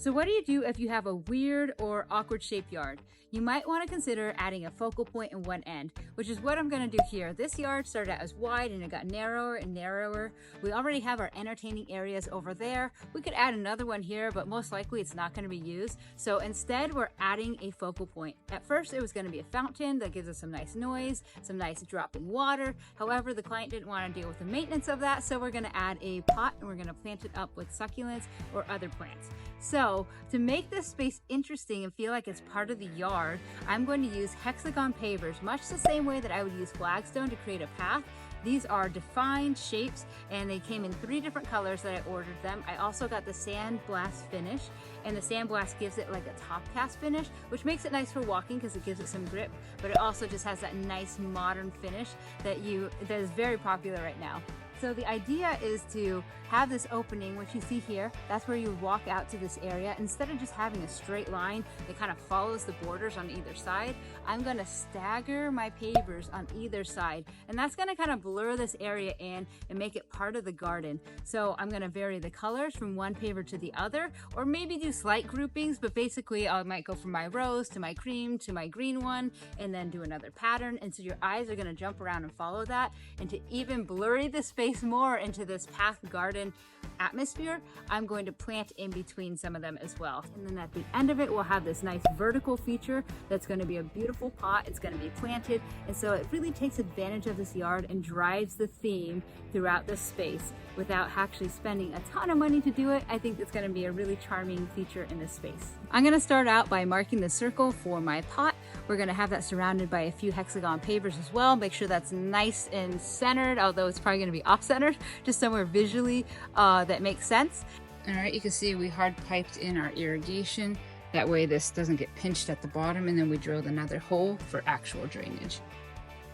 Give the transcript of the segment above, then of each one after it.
So what do you do if you have a weird or awkward shaped yard? You might want to consider adding a focal point in one end, which is what I'm going to do here. This yard started out as wide and it got narrower and narrower. We already have our entertaining areas over there. We could add another one here, but most likely it's not going to be used. So instead we're adding a focal point. At first it was going to be a fountain that gives us some nice noise, some nice dropping water. However, the client didn't want to deal with the maintenance of that, so we're going to add a pot and we're going to plant it up with succulents or other plants. So to make this space interesting and feel like it's part of the yard, I'm going to use hexagon pavers, much the same way that I would use flagstone to create a path. These are defined shapes and they came in 3 different colors that I ordered them. I also got the sandblast finish, and the sandblast gives it like a top cast finish, which makes it nice for walking because it gives it some grip, but it also just has that nice modern finish that is very popular right now. So the idea is to have this opening, which you see here, that's where you walk out to this area. Instead of just having a straight line that kind of follows the borders on either side, I'm going to stagger my pavers on either side. And that's going to kind of blur this area in and make it part of the garden. So I'm going to vary the colors from one paver to the other, or maybe do slight groupings, but basically I might go from my rose to my cream to my green one, and then do another pattern. And so your eyes are going to jump around and follow that. And to even blurry the space more into this path garden atmosphere, I'm going to plant in between some of them as well. And then at the end of it, we'll have this nice vertical feature that's going to be a beautiful pot. It's going to be planted, and so it really takes advantage of this yard and drives the theme throughout this space without actually spending a ton of money to do it. I think it's going to be a really charming feature in this space. I'm going to start out by marking the circle for my pot. We're going to have that surrounded by a few hexagon pavers as well. Make sure that's nice and centered, although it's probably going to be off-centered, just somewhere visually that makes sense. All right, you can see we hard piped in our irrigation. That way this doesn't get pinched at the bottom, and then we drilled another hole for actual drainage.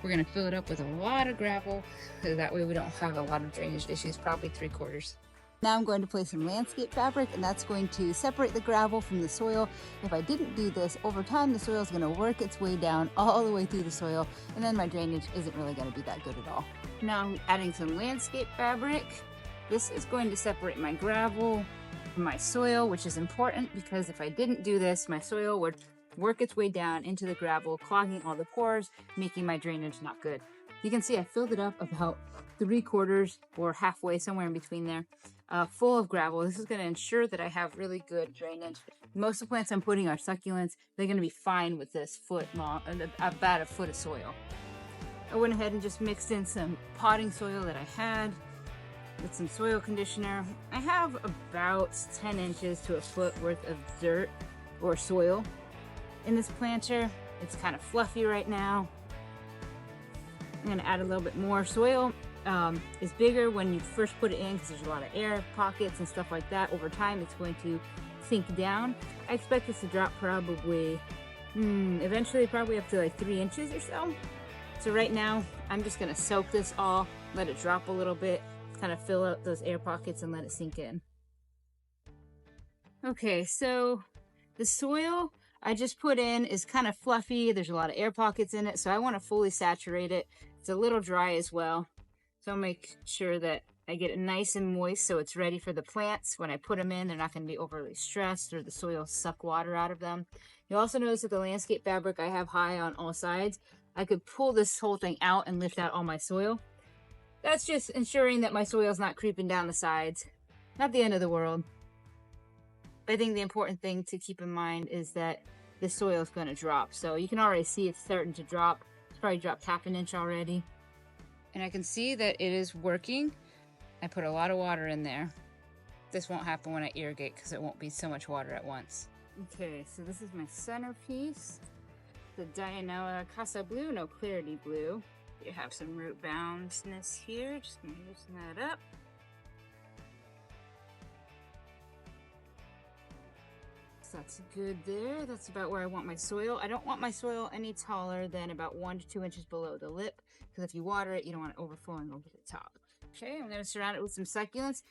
We're going to fill it up with a lot of gravel, so that way we don't have a lot of drainage issues, probably 3/4. Now I'm going to place some landscape fabric, and that's going to separate the gravel from the soil. If I didn't do this, over time the soil is going to work its way down all the way through the soil, and then my drainage isn't really going to be that good at all. Now I'm adding some landscape fabric. This is going to separate my gravel from my soil, which is important because if I didn't do this, my soil would work its way down into the gravel, clogging all the pores, making my drainage not good. You can see I filled it up about 3/4 or halfway, somewhere in between there, full of gravel. This is going to ensure that I have really good drainage. Most of the plants I'm putting are succulents. They're going to be fine with this foot long, about a foot of soil. I went ahead and just mixed in some potting soil that I had with some soil conditioner. I have about 10 inches to a foot worth of dirt or soil in this planter. It's kind of fluffy right now. I'm going to add a little bit more. Soil is bigger when you first put it in because there's a lot of air pockets and stuff like that. Over time it's going to sink down. I expect this to drop probably eventually probably up to like 3 inches or so. So right now I'm just going to soak this all, let it drop a little bit, kind of fill out those air pockets and let it sink in. Okay, so the soil I just put in is kind of fluffy. There's a lot of air pockets in it, so I want to fully saturate it. It's a little dry as well, so I'll make sure that I get it nice and moist so it's ready for the plants. When I put them in, they're not going to be overly stressed or the soil suck water out of them. You'll also notice that the landscape fabric I have high on all sides. I could pull this whole thing out and lift out all my soil. That's just ensuring that my soil is not creeping down the sides. Not the end of the world. I think the important thing to keep in mind is that the soil is going to drop. So you can already see it's starting to drop. It's probably dropped 1/2 inch already. And I can see that it is working. I put a lot of water in there. This won't happen when I irrigate because it won't be so much water at once. Okay, so this is my centerpiece. The Dianoa Casa Blue, no Clarity Blue. You have some root boundness here. Just going to loosen that up. That's good there. That's about where I want my soil. I don't want my soil any taller than about 1 to 2 inches below the lip, because if you water it, you don't want it overflowing over the top. Okay, I'm going to surround it with some succulents.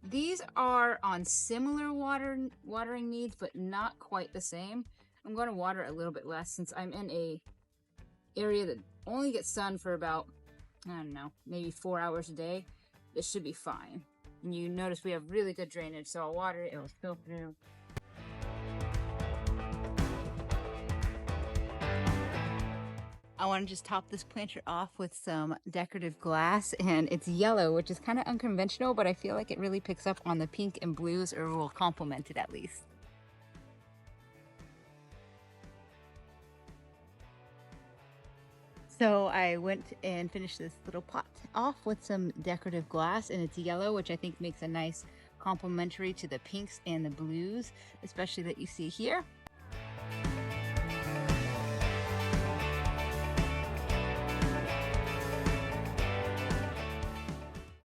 These are on similar watering needs, but not quite the same. I'm going to water a little bit less since I'm in a area that only gets sun for about, I don't know, maybe 4 hours a day. This should be fine. And you notice we have really good drainage, so I'll water it, it'll spill through. I want to just top this planter off with some decorative glass, and it's yellow, which is kind of unconventional, but I feel like it really picks up on the pink and blues, or will complement it at least. So I went and finished this little pot off with some decorative glass, and it's yellow, which I think makes a nice complementary to the pinks and the blues, especially that you see here.